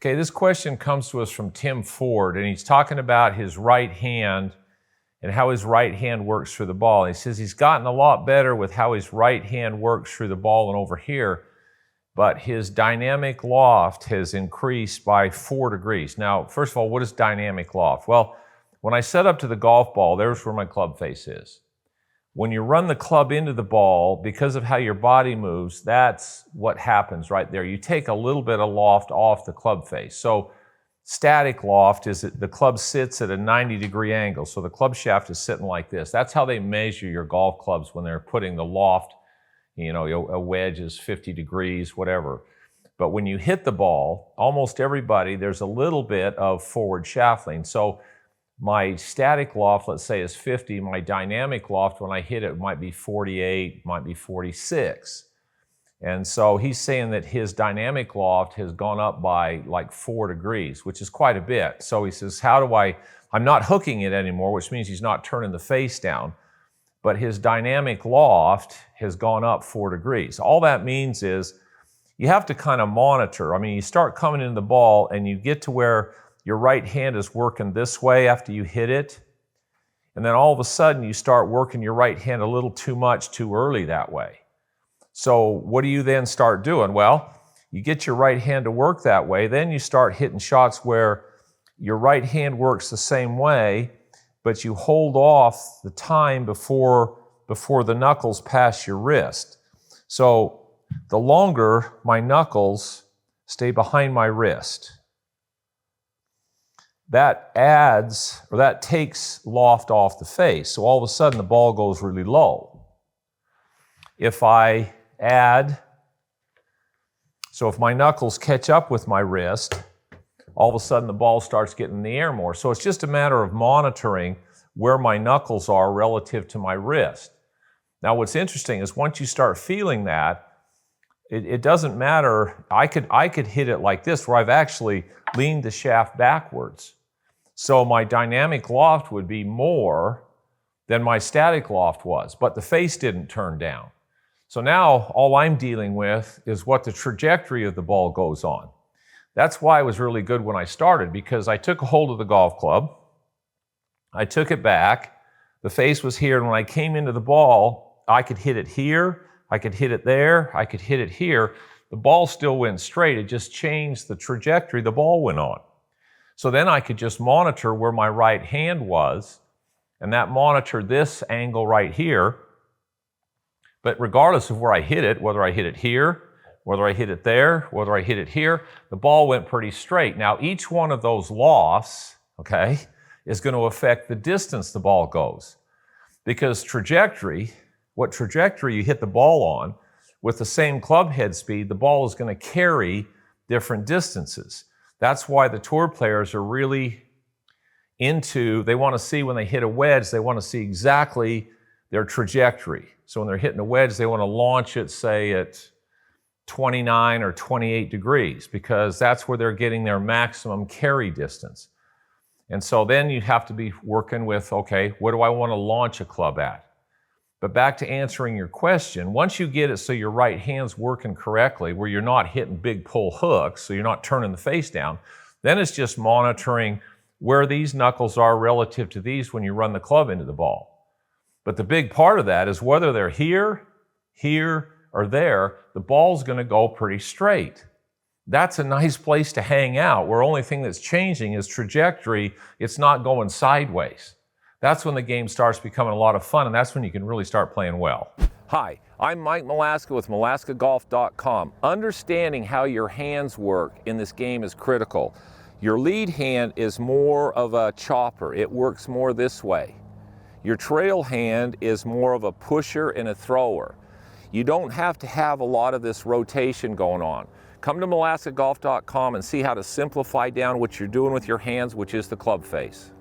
Okay, this question comes to us from Tim Ford, and he's talking about his right hand and how his right hand works through the ball. He says he's gotten a lot better with how his right hand works through the ball and over here, but his dynamic loft has increased by 4 degrees. Now, first of all, what is dynamic loft? Well, when I set up to the golf ball, there's where my club face is. When you run the club into the ball, because of how your body moves, that's what happens right there. You take a little bit of loft off the club face. So static loft is that the club sits at a 90-degree angle. So the club shaft is sitting like this. That's how they measure your golf clubs when they're putting the loft, you know, a wedge is 50 degrees, whatever. But when you hit the ball, almost everybody, there's a little bit of forward shaft lean. So my static loft, let's say, is 50. My dynamic loft, when I hit it, might be 48, might be 46. And so he's saying that his dynamic loft has gone up by like 4 degrees, which is quite a bit. So he says, I'm not hooking it anymore, which means he's not turning the face down, but his dynamic loft has gone up 4 degrees. All that means is you have to kind of monitor. I mean, you start coming into the ball and you get to where your right hand is working this way after you hit it, and then all of a sudden you start working your right hand a little too much too early that way. So what do you then start doing? Well, you get your right hand to work that way, then you start hitting shots where your right hand works the same way, but you hold off the time before the knuckles pass your wrist. So the longer my knuckles stay behind my wrist, that takes loft off the face. So all of a sudden the ball goes really low. If my knuckles catch up with my wrist, all of a sudden the ball starts getting in the air more. So it's just a matter of monitoring where my knuckles are relative to my wrist. Now what's interesting is once you start feeling that, it doesn't matter. I could hit it like this, where I've actually leaned the shaft backwards. So my dynamic loft would be more than my static loft was, but the face didn't turn down. So now all I'm dealing with is what the trajectory of the ball goes on. That's why it was really good when I started, because I took a hold of the golf club, I took it back, the face was here, and when I came into the ball, I could hit it here, I could hit it there, I could hit it here. The ball still went straight, it just changed the trajectory the ball went on. So then I could just monitor where my right hand was, and that monitored this angle right here. But regardless of where I hit it, whether I hit it here, whether I hit it there, whether I hit it here, the ball went pretty straight. Now each one of those lofts, okay, is going to affect the distance the ball goes. Because what trajectory you hit the ball on, with the same club head speed, the ball is going to carry different distances. That's why the tour players are really they want to see when they hit a wedge, they want to see exactly their trajectory. So when they're hitting a wedge, they want to launch it, say, at 29 or 28 degrees, because that's where they're getting their maximum carry distance. And so then you have to be working with, okay, what do I want to launch a club at? But back to answering your question, once you get it so your right hand's working correctly, where you're not hitting big pull hooks, so you're not turning the face down, then it's just monitoring where these knuckles are relative to these when you run the club into the ball. But the big part of that is whether they're here, or there, the ball's going to go pretty straight. That's a nice place to hang out, where only thing that's changing is trajectory. It's not going sideways. That's when the game starts becoming a lot of fun, and that's when you can really start playing well. Hi, I'm Mike Malaska with MalaskaGolf.com. Understanding how your hands work in this game is critical. Your lead hand is more of a chopper. It works more this way. Your trail hand is more of a pusher and a thrower. You don't have to have a lot of this rotation going on. Come to MalaskaGolf.com and see how to simplify down what you're doing with your hands, which is the club face.